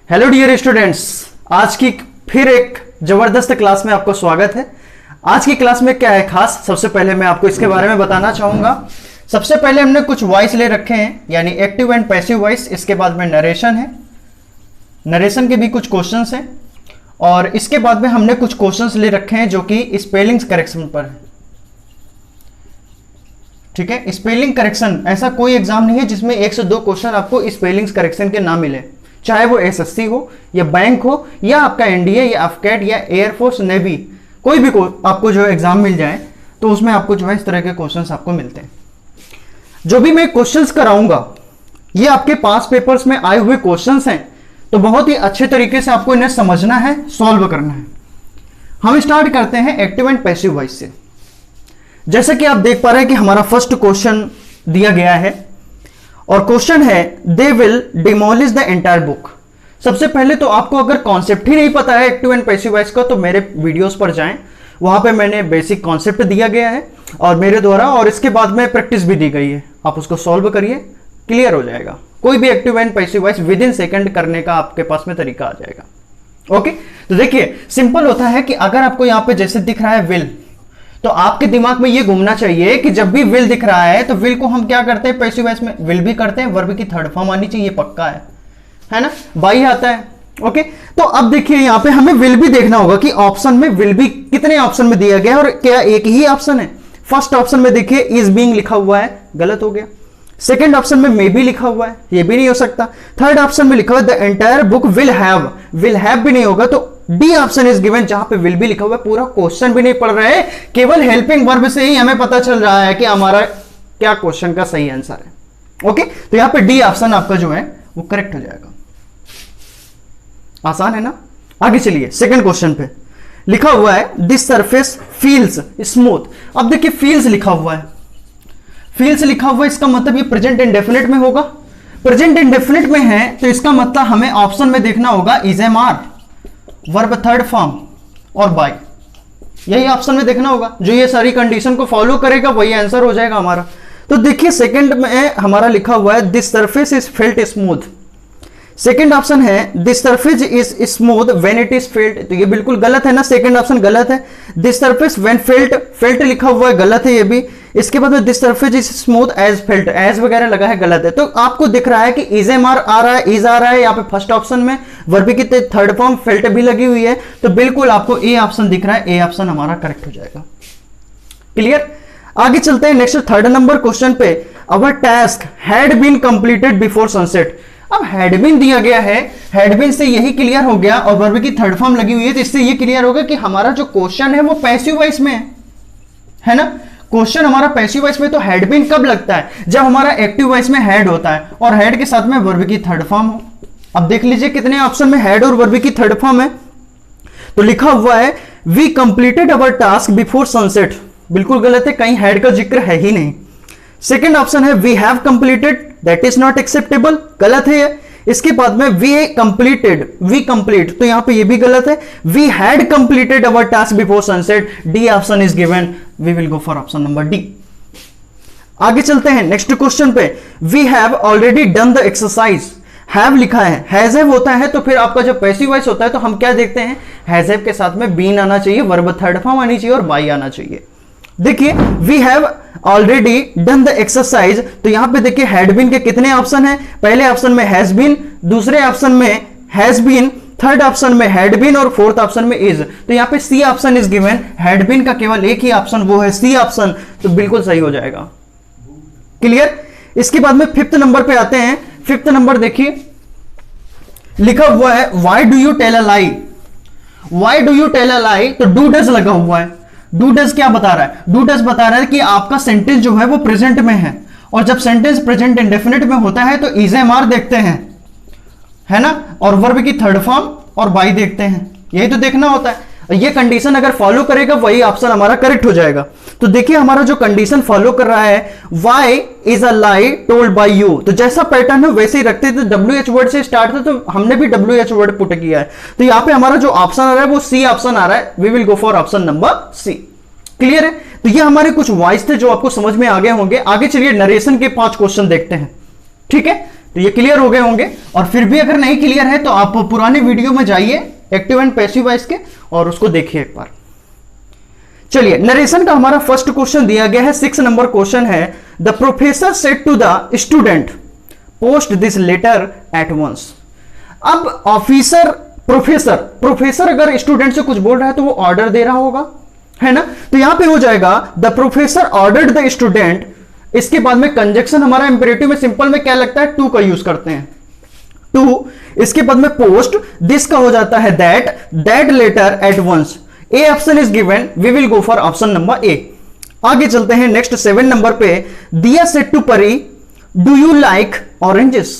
Hello dear students, आज की फिर एक जबरदस्त क्लास में आपको स्वागत है। आज की क्लास में क्या है खास, सबसे पहले मैं आपको इसके बारे में बताना चाहूंगा। सबसे पहले हमने कुछ वॉइस ले रखे हैं, यानी एक्टिव एंड पैसिव वॉइस। इसके बाद में नरेशन है, नरेशन के भी कुछ क्वेश्चंस हैं, और इसके बाद में हमने कुछ क्वेश्चंस ले रखे हैं जो कि स्पेलिंग्स करेक्शन पर है। ठीक है, स्पेलिंग करेक्शन, ऐसा कोई एग्जाम नहीं है जिसमें 1 से 2 क्वेश्चन आपको स्पेलिंग्स करेक्शन के ना मिले, चाहे वो एसएससी हो या बैंक हो या आपका एनडीए या अफकैट या एयरफोर्स नेवी, कोई भी आपको जो एग्जाम मिल जाए तो उसमें आपको जो है इस तरह के क्वेश्चंस आपको मिलते हैं। जो भी मैं क्वेश्चंस कराऊंगा ये आपके पास पेपर्स में आए हुए क्वेश्चंस हैं, तो बहुत ही अच्छे तरीके से आपको इन्हें समझना है, सॉल्व करना है। हम स्टार्ट करते हैं एक्टिव एंड पैसिव वॉइस से। जैसे कि आप देख पा रहे हैं कि हमारा फर्स्ट क्वेश्चन दिया गया है और क्वेश्चन है they will demolish the entire book. सबसे पहले तो आपको अगर कॉन्सेप्ट ही नहीं पता है एक्टिव एंड पैसिव वॉइस का, तो मेरे वीडियोस पर जाएं, वहां पे मैंने बेसिक कॉन्सेप्ट दिया गया है और मेरे द्वारा, और इसके बाद में प्रैक्टिस भी दी गई है। आप उसको सॉल्व करिए, क्लियर हो जाएगा। कोई भी active and passive voice with in second करने का आपके पास में तरीका आ जाएगा। ओके, तो देखिए सिंपल होता है कि अगर आपको यहां पे जैसे दिख रहा है विल, तो आपके दिमाग में ये घूमना चाहिए कि जब भी विल दिख रहा है तो विल को हम क्या करते हैं पैसिव वॉइस में, विल भी करते हैं, वर्ब की थर्ड फॉर्म आनी चाहिए, पक्का है ना, बाई आता है। ओके, तो अब देखिए यहां पे हमें विल भी देखना होगा कि ऑप्शन में विल भी कितने ऑप्शन में दिया गया है और क्या एक ही ऑप्शन है। फर्स्ट ऑप्शन में देखिए इज बीइंग लिखा हुआ है, गलत हो गया। सेकेंड ऑप्शन में मे बी लिखा हुआ है, ये भी नहीं हो सकता। थर्ड ऑप्शन में लिखा हुआ है the entire book will have भी नहीं होगा, तो डी ऑप्शन इज गिवन जहां पे विल भी लिखा हुआ है। पूरा क्वेश्चन भी नहीं पढ़ रहे, केवल हेल्पिंग वर्ब से ही हमें पता चल रहा है कि हमारा क्या क्वेश्चन का सही आंसर है। ओके, तो यहां पे डी ऑप्शन आपका जो है वो करेक्ट हो जाएगा। आसान है ना। आगे चलिए, सेकंड क्वेश्चन पे लिखा हुआ है दिस सरफेस फील्स स्मूथ। अब देखिए फील्स लिखा हुआ है, फील्स लिखा हुआ है, इसका मतलब ये प्रेजेंट इंडेफिनिट में होगा। प्रेजेंट इंडेफिनिट में है तो इसका मतलब हमें ऑप्शन में देखना होगा is am are, verb third form और बाय, यही ऑप्शन में देखना होगा। जो ये सारी कंडीशन को फॉलो करेगा वही आंसर हो जाएगा हमारा। तो देखिए सेकंड में हमारा लिखा हुआ है this surface is felt smooth. Second option है this surface is smooth when it is felt, तो ये बिल्कुल गलत है ना, सेकंड ऑप्शन गलत है। दिस सरफेस व्हेन फेल्ट लिखा हुआ है, गलत है ये भी। इसके बाद में this surface is smooth as felt, as वगैरह लगा है, गलत है। तो आपको दिख रहा है कि इज एम आर आ रहा है, इज आ रहा है यहाँ पे फर्स्ट ऑप्शन में, वर्ब की थर्ड फॉर्म फेल्ट भी लगी हुई है, तो बिल्कुल आपको ए ऑप्शन दिख रहा है, ए ऑप्शन हमारा करेक्ट हो जाएगा। क्लियर। आगे चलते हैं नेक्स्ट थर्ड नंबर क्वेश्चन पे। Our task had been completed before sunset. अब हैड बीन दिया गया है, हैड बीन से यही क्लियर हो गया और वर्ब की थर्ड फॉर्म लगी हुई है, तो इससे ये क्लियर होगा कि हमारा जो क्वेश्चन है वो पैसिव वॉइस में है ना। क्वेश्चन हमारा पैसिव वॉइस में, तो हैड बीन कब लगता है, जब हमारा एक्टिव वॉइस में हैड होता है और हैड के साथ में वर्ब की थर्ड फॉर्म हो। अब देख लीजिए कितने ऑप्शन में हैड और वर्ब की थर्ड फॉर्म है। तो लिखा हुआ है we completed our task before sunset, बिल्कुल गलत है, कहीं हैड का जिक्र है ही नहीं। सेकेंड ऑप्शन है we have completed, that is not acceptable, गलत है ये। इसके बाद में वी कंप्लीटेड, वी कंप्लीट, तो यहां पे ये भी गलत है। We had completed our task before sunset, D option is given, we will go for option number D. आगे चलते हैं नेक्स्ट क्वेश्चन पे। We have already done the exercise, have लिखा है, हैज हैव होता है तो फिर आपका जब पैसिव वॉइस होता है तो हम क्या देखते हैं, हैज हैव के साथ में बीन आना चाहिए, वर्ब थर्ड फॉर्म आनी चाहिए और बाई आना चाहिए। देखिए we have already done the exercise, तो यहां पे देखिए हैड बीन के कितने ऑप्शन हैं, पहले ऑप्शन में हैज बीन, दूसरे ऑप्शन में हैज बीन, थर्ड ऑप्शन में हैड बीन और फोर्थ ऑप्शन में इज, तो यहां पे C option is given. Had been का केवल एक ही ऑप्शन वो है सी ऑप्शन, तो बिल्कुल सही हो जाएगा। क्लियर। इसके बाद में फिफ्थ नंबर पे आते हैं। फिफ्थ नंबर देखिए लिखा हुआ है why do you tell a lie, why do you tell a lie, तो डू डज लगा हुआ है। डू डज क्या बता रहा है, डू डज बता रहा है कि आपका सेंटेंस जो है वो प्रेजेंट में है, और जब सेंटेंस प्रेजेंट इंडेफिनिट में होता है तो इज एम आर देखते हैं, है ना, और वर्ब की थर्ड फॉर्म और बाई देखते हैं, यही तो देखना होता है। ये कंडीशन अगर फॉलो करेगा वही ऑप्शन हमारा करेक्ट हो जाएगा। तो देखिए हमारा जो कंडीशन फॉलो कर रहा है why is a lie told by you, तो जैसा पैटर्न है वैसे ही रखते थे। WH वर्ड से स्टार्ट था तो हमने भी WH वर्ड पुट किया है, तो यहां पे हमारा जो ऑप्शन आ रहा है वो सी ऑप्शन आ रहा है, we will go for option number C. Clear है। तो ये हमारे कुछ वॉइस थे जो आपको समझ में आ गए होंगे। आगे चलिए नरेशन के 5 क्वेश्चन देखते हैं। ठीक है, तो ये क्लियर हो गए होंगे, और फिर भी अगर नहीं क्लियर है तो आप पुराने वीडियो में जाइए एक्टिव एंड पैसिव वॉइस के और उसको देखिए एक बार। चलिए, नरेशन का हमारा फर्स्ट क्वेश्चन दिया गया है, 6 नंबर क्वेश्चन है, the professor said to the student post this letter at once. अब ऑफिसर प्रोफेसर अगर स्टूडेंट से कुछ बोल रहा है तो वो ऑर्डर दे रहा होगा, है ना। तो यहां पे हो जाएगा the professor ordered the student, इसके बाद में कंजक्शन हमारा इंपेरेटिव में सिंपल में क्या लगता है, टू का यूज करते हैं, टू, इसके बाद में पोस्ट दिस का हो जाता है that letter at once. A option is given, we will go for option number A. आगे चलते हैं नेक्स्ट 7 नंबर पे, Diya said to Pari do you like oranges.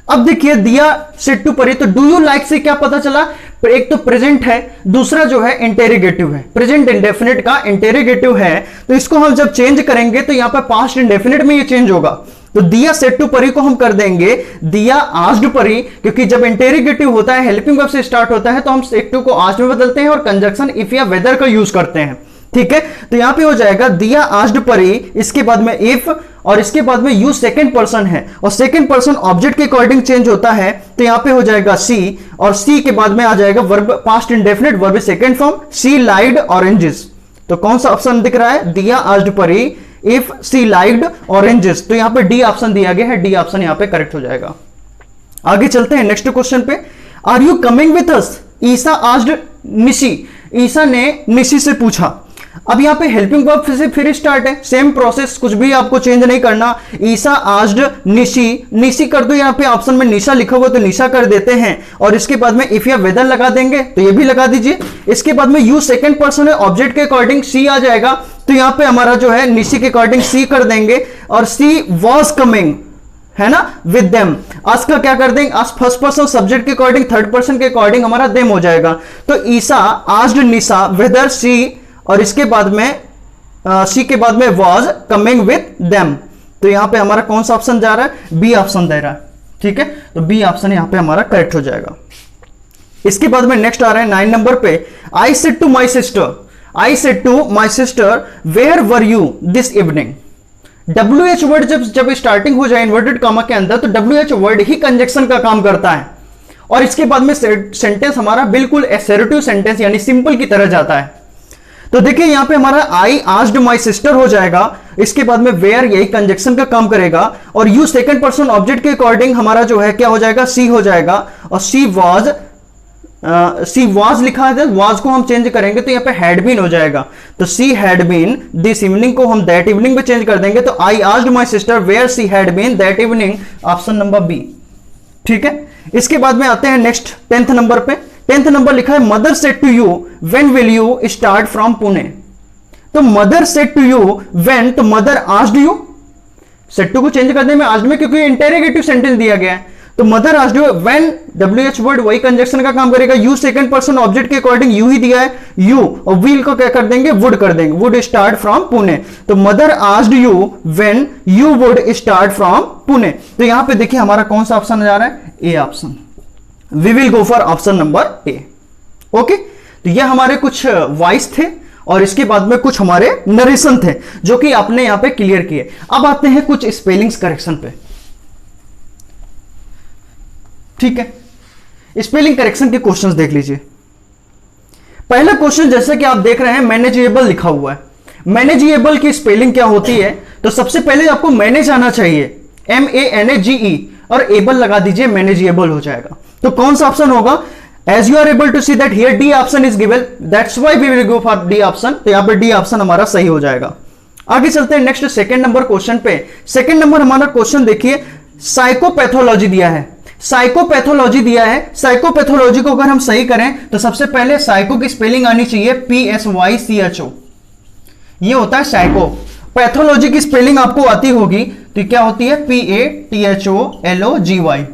अब देखिए दिया सेड टू परी, तो डू यू लाइक से क्या पता चला, एक तो प्रेजेंट है, दूसरा जो है इंटेरोगेटिव है, प्रेजेंट इंडेफिनिट का इंटेरोगेटिव है, तो इसको हम जब चेंज करेंगे तो यहां पर पास्ट इंडेफिनिट में ये चेंज होगा। तो दिया सेड टू परी को हम कर देंगे दिया आस्क्ड परी, क्योंकि जब इंटेरोगेटिव होता है हेल्पिंग वर्ब से स्टार्ट होता है तो हम सेड टू को आस्क्ड में बदलते हैं और कंजक्शन इफ या वेदर का यूज करते हैं, ठीक है। तो यहां पे हो जाएगा दिया आस्क्ड परी, इसके बाद में इफ, और इसके बाद में यू सेकंड पर्सन है, और सेकंड पर्सन ऑब्जेक्ट के अकॉर्डिंग चेंज होता है, तो यहां पे हो जाएगा सी, और सी के बाद में आ जाएगा verb past indefinite, verb second form, she liked oranges. तो कौन सा ऑप्शन दिख रहा है, दिया आस्क्ड परी इफ सी लाइक्ड ऑरेंजेस, तो यहां पे डी ऑप्शन दिया गया है, डी ऑप्शन यहां पे करेक्ट हो जाएगा। आगे चलते हैं नेक्स्ट क्वेश्चन पे, are you coming with us, Isa asked Nishi, Isa ने निशी से पूछा। अब यहां पे हेल्पिंग वर्ब से फिर स्टार्ट है, सेम प्रोसेस, कुछ भी आपको चेंज नहीं करना। ईसा आस्क्ड निशी कर दो, यहां पे ऑप्शन में निशा लिखा हुआ तो निशा कर देते हैं, और इसके बाद में इफ या वेदर लगा देंगे तो ये भी लगा दीजिए। इसके बाद में यू सेकंड पर्सन है, ऑब्जेक्ट के अकॉर्डिंग सी आ जाएगा, तो यहां पे हमारा जो है निशी के अकॉर्डिंग सी कर देंगे, और सी वॉज कमिंग, है ना, विद देम। आज का क्या कर देंगे, आज फर्स्ट पर्सन सब्जेक्ट के अकॉर्डिंग, थर्ड पर्सन के अकॉर्डिंग हमारा देम हो जाएगा। तो ईसा आस्क्ड निशा वेदर सी, और इसके बाद में सी के बाद में वॉज कमिंग विद देम, तो यहां पे हमारा कौन सा ऑप्शन जा रहा है, बी ऑप्शन दे रहा है, ठीक है। तो बी ऑप्शन यहां पे हमारा करेक्ट हो जाएगा। इसके बाद में नेक्स्ट आ रहा है 9 नंबर पे, I said to my sister where were you this evening. WH word जब स्टार्टिंग हो जाए इन्वर्टेड कॉमा के अंदर, तो WH वर्ड ही कंजक्शन का काम करता है, और इसके बाद में सेंटेंस हमारा बिल्कुल एसर्टिव सेंटेंस यानी सिंपल की तरह जाता है। तो देखिए यहां पे हमारा आई आस्क्ड माई सिस्टर हो जाएगा, इसके बाद में वेयर यही कंजक्शन का काम करेगा, और यू सेकंड पर्सन ऑब्जेक्ट के अकॉर्डिंग हमारा जो है क्या हो जाएगा, सी हो जाएगा, और सी वॉज लिखा है, वॉज को हम चेंज करेंगे तो यहाँ पे हैड बीन हो जाएगा, तो she had been this evening को हम दैट इवनिंग में चेंज कर देंगे, तो I asked my sister where she had been that evening, option number B, ठीक है। इसके बाद में आते हैं नेक्स्ट 10th नंबर पे, 10th नंबर लिखा है mother said to you when will you start from Pune. तो mother said to you when, तो mother asked you, said to को चेंज कर दें मैं आस्क्ड में, क्योंकि इंटेरोगेटिव सेंटेंस दिया गया है, तो mother asked you when, WH word वही कंजक्शन का काम करेगा, यू सेकंड पर्सन ऑब्जेक्ट के अकॉर्डिंग यू ही दिया है, यू, और विल को क्या कर देंगे, वुड कर देंगे, वुड स्टार्ट फ्रॉम पुणे। तो mother asked you when you would start from Pune, तो यहां पे देखिए हमारा कौन सा ऑप्शन जा रहा है, A option, we will go for option number A, okay. तो ये हमारे कुछ वॉइस थे, और इसके बाद में कुछ हमारे नरेशन थे जो कि आपने यहां पे क्लियर किए। अब आते हैं कुछ स्पेलिंग्स करेक्शन पे, ठीक है। स्पेलिंग करेक्शन के क्वेश्चंस देख लीजिए। पहला क्वेश्चन जैसे कि आप देख रहे हैं मैनेजेबल लिखा हुआ है, मैनेजेबल की स्पेलिंग क्या होती है, तो सबसे पहले आपको मैनेज आना चाहिए, MANAGE, और एबल लगा दीजिए, मैनेजेबल हो जाएगा। तो कौन सा ऑप्शन होगा, as you are able to see that here D option is given, that's why we will go for D option, तो यहां पे डी ऑप्शन हमारा सही हो जाएगा। आगे चलते हैं नेक्स्ट 2nd नंबर क्वेश्चन पे। 2nd नंबर हमारा क्वेश्चन देखिए, साइकोपैथोलॉजी दिया है, साइकोपैथोलॉजी दिया है, साइकोपैथोलॉजी को अगर हम सही करें तो सबसे पहले साइको की स्पेलिंग आनी चाहिए PSYCHO, ये होता है साइको। पैथोलॉजी की स्पेलिंग आपको आती होगी, तो क्या होती है PATHOLOGY,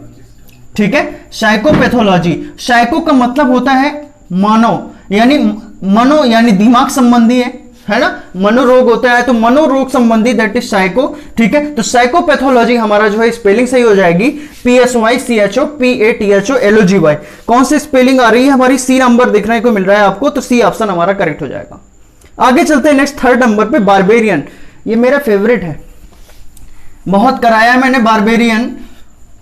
ठीक है। साइकोपैथोलॉजी, साइको का मतलब होता है मनो यानी दिमाग संबंधी है ना, मनोरोग होता है तो मनोरोग संबंधी, दैट इज साइको, ठीक है। तो साइकोपैथोलॉजी हमारा जो है स्पेलिंग सही हो जाएगी PSYCHO PATHOLOGY। कौन सी स्पेलिंग आ रही है हमारी, सी नंबर देखने को मिल रहा है आपको, तो सी ऑप्शन हमारा करेक्ट हो जाएगा। आगे चलते हैं नेक्स्ट 3rd नंबर पे, बारबेरियन। ये मेरा फेवरेट है, बहुत कराया है मैंने बारबेरियन,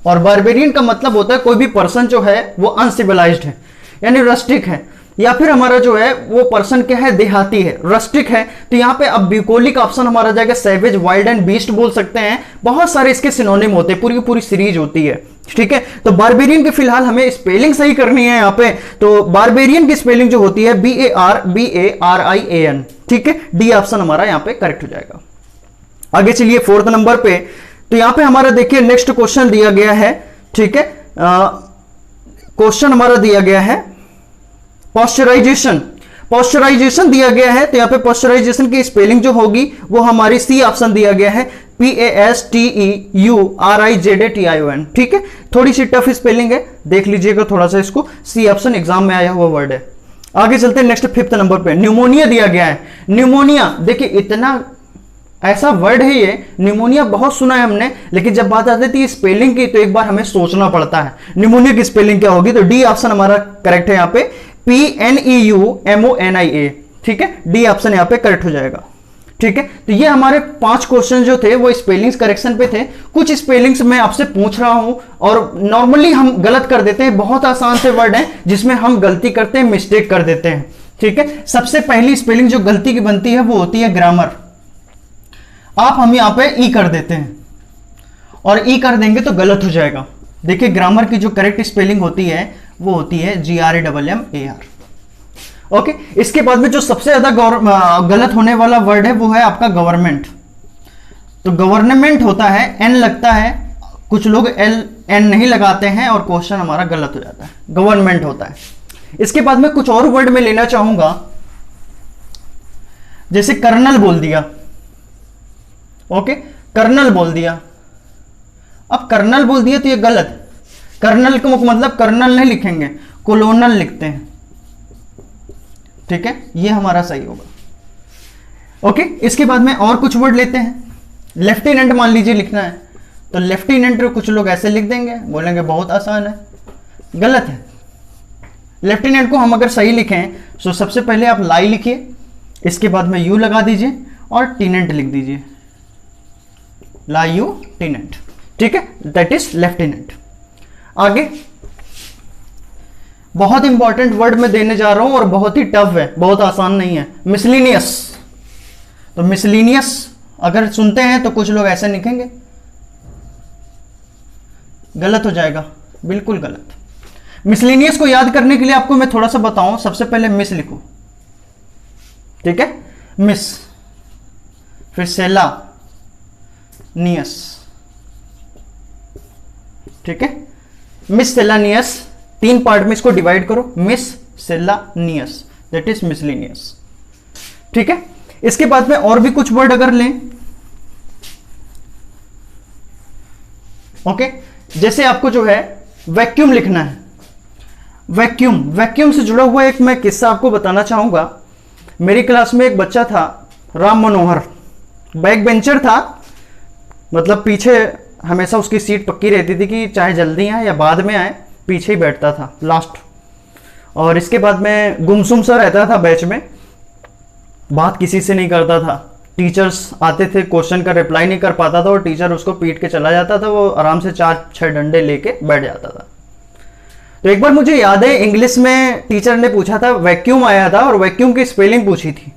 और बारबेरियन का मतलब होता है कोई भी पर्सन जो है वो अनसिविलाइज्ड है, यानी रस्टिक है, या फिर हमारा जो है वो पर्सन क्या है, देहाती है, रस्टिक है। तो यहाँ पे अब ब्यूकोलिक ऑप्शन हमारा जाएगा, सैवेज, वाइल्ड एंड बीस्ट बोल सकते हैं, बहुत सारे इसके सिनोनिम होते हैं, पूरी की पूरी सीरीज होती है, ठीक है। तो बारबेरियन की फिलहाल हमें स्पेलिंग सही करनी है यहाँ पे। तो बारबेरियन की स्पेलिंग जो होती है BARBARIAN, ठीक है, डी ऑप्शन हमारा यहाँ पे करेक्ट हो जाएगा। आगे चलिए 4th नंबर पे। तो यहाँ पे हमारा देखिए नेक्स्ट क्वेश्चन दिया गया है, ठीक है, क्वेश्चन हमारा दिया गया है पॉस्चराइजेशन, पॉस्चराइजेशन दिया गया है। तो यहाँ पे पॉस्चराइजेशन की स्पेलिंग जो होगी वो हमारी सी ऑप्शन दिया गया है, PASTEURIZATION, ठीक है। थोड़ी सी टफ स्पेलिंग है, देख लीजिएगा थोड़ा सा इसको, सी ऑप्शन एग्जाम में आया हुआ वर्ड है। आगे चलते हैं नेक्स्ट 5th नंबर पे। न्यूमोनिया दिया गया है। न्यूमोनिया देखिए इतना ऐसा वर्ड है ये, न्यूमोनिया बहुत सुना है हमने, लेकिन जब बात आती है स्पेलिंग की तो एक बार हमें सोचना पड़ता है न्यूमोनिया की स्पेलिंग क्या होगी। तो डी ऑप्शन हमारा करेक्ट है यहाँ पे, PNEUMONIA, ठीक है, डी ऑप्शन यहाँ पे करेक्ट हो जाएगा, ठीक है। तो ये हमारे 5 क्वेश्चन जो थे वो स्पेलिंग्स करेक्शन पे थे। कुछ स्पेलिंग्स मैं आपसे पूछ रहा हूं और नॉर्मली हम गलत कर देते हैं, बहुत आसान से वर्ड हैं जिसमें हम गलती करते हैं, मिस्टेक कर देते हैं, ठीक है। सबसे पहली स्पेलिंग जो गलती की बनती है वो होती है ग्रामर। आप हम यहां पे ई कर देते हैं और ई कर देंगे तो गलत हो जाएगा। देखिए ग्रामर की जो करेक्ट स्पेलिंग होती है वो होती है GRAMMAR, ओके। इसके बाद में जो सबसे ज्यादा गलत होने वाला वर्ड है वो है आपका गवर्नमेंट। तो गवर्नमेंट होता है, एन लगता है, कुछ लोग एन नहीं लगाते हैं और क्वेश्चन हमारा गलत हो जाता है, गवर्नमेंट होता है। इसके बाद में कुछ और वर्ड में लेना चाहूंगा, जैसे कर्नल बोल दिया, ओके, कर्नल बोल दिया। अब कर्नल बोल दिया तो ये गलत, कर्नल का मतलब कर्नल नहीं लिखेंगे, कोलोनल लिखते हैं, ठीक है, ये हमारा सही होगा, ओके। इसके बाद में और कुछ वर्ड लेते हैं। लेफ्टिनेंट मान लीजिए लिखना है, तो लेफ्टिनेंट कुछ लोग ऐसे लिख देंगे, बोलेंगे बहुत आसान है, गलत है। लेफ्टिनेंट को हम अगर सही लिखें तो सबसे पहले आप लाई लिखिए, इसके बाद में यू लगा दीजिए और टीनेंट लिख दीजिए, लायूटेनेंट, ठीक है, दैट इज लेफ्टिनेंट। आगे बहुत इंपॉर्टेंट वर्ड में देने जा रहा हूं और बहुत ही टफ है, बहुत आसान नहीं है, मिसलिनियस। तो मिसलिनियस अगर सुनते हैं तो कुछ लोग ऐसे लिखेंगे, गलत हो जाएगा, बिल्कुल गलत। मिसलिनियस को याद करने के लिए आपको मैं थोड़ा सा बताऊं, सबसे पहले मिस लिखो, ठीक है, मिस, फिर सेला नियस, ठीक है, मिस सेलानियस, 3 पार्ट में इसको डिवाइड करो, मिस सेलानियस, दैट इज मिसलिनियस, ठीक है। इसके बाद में और भी कुछ वर्ड अगर लें, ओके, जैसे आपको जो है वैक्यूम लिखना है, वैक्यूम, वैक्यूम से जुड़ा हुआ एक मैं किस्सा आपको बताना चाहूंगा। मेरी क्लास में एक बच्चा था, राम मनोहर, बैक बेंचर था, मतलब पीछे हमेशा उसकी सीट पक्की रहती थी कि चाहे जल्दी आए या बाद में आए, पीछे ही बैठता था लास्ट। और इसके बाद में गुमसुम सा रहता था बैच में, बात किसी से नहीं करता था, टीचर्स आते थे क्वेश्चन का रिप्लाई नहीं कर पाता था और टीचर उसको पीट के चला जाता था, वो आराम से 4-6 डंडे लेके बैठ जाता था। तो एक बार मुझे याद है इंग्लिश में टीचर ने पूछा था, वैक्यूम आया था और वैक्यूम की स्पेलिंग पूछी थी।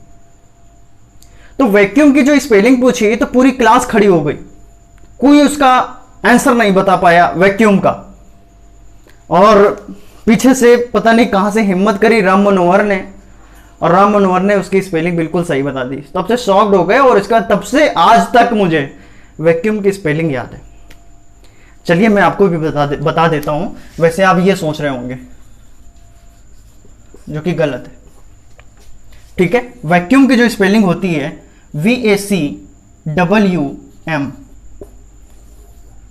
तो वैक्यूम की जो स्पेलिंग पूछी तो पूरी क्लास खड़ी हो गई, कोई उसका आंसर नहीं बता पाया वैक्यूम का। और पीछे से पता नहीं कहां से हिम्मत करी राम मनोहर ने, और राम मनोहर ने उसकी स्पेलिंग बिल्कुल सही बता दी। तब से शॉक्ड हो गए और इसका तब से आज तक मुझे वैक्यूम की स्पेलिंग याद है। चलिए मैं आपको भी बता देता हूं, वैसे आप ये सोच रहे होंगे जो कि गलत है, ठीक है। वैक्यूम की जो स्पेलिंग होती है VACWM,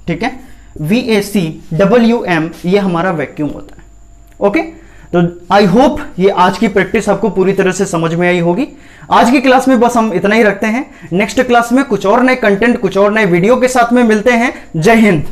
ठीक है, VACWM, ये हमारा वैक्यूम होता है, ओके। तो आई होप ये आज की प्रैक्टिस आपको पूरी तरह से समझ में आई होगी। आज की क्लास में बस हम इतना ही रखते हैं, नेक्स्ट क्लास में कुछ और नए कंटेंट, कुछ और नए वीडियो के साथ में मिलते हैं। जय हिंद।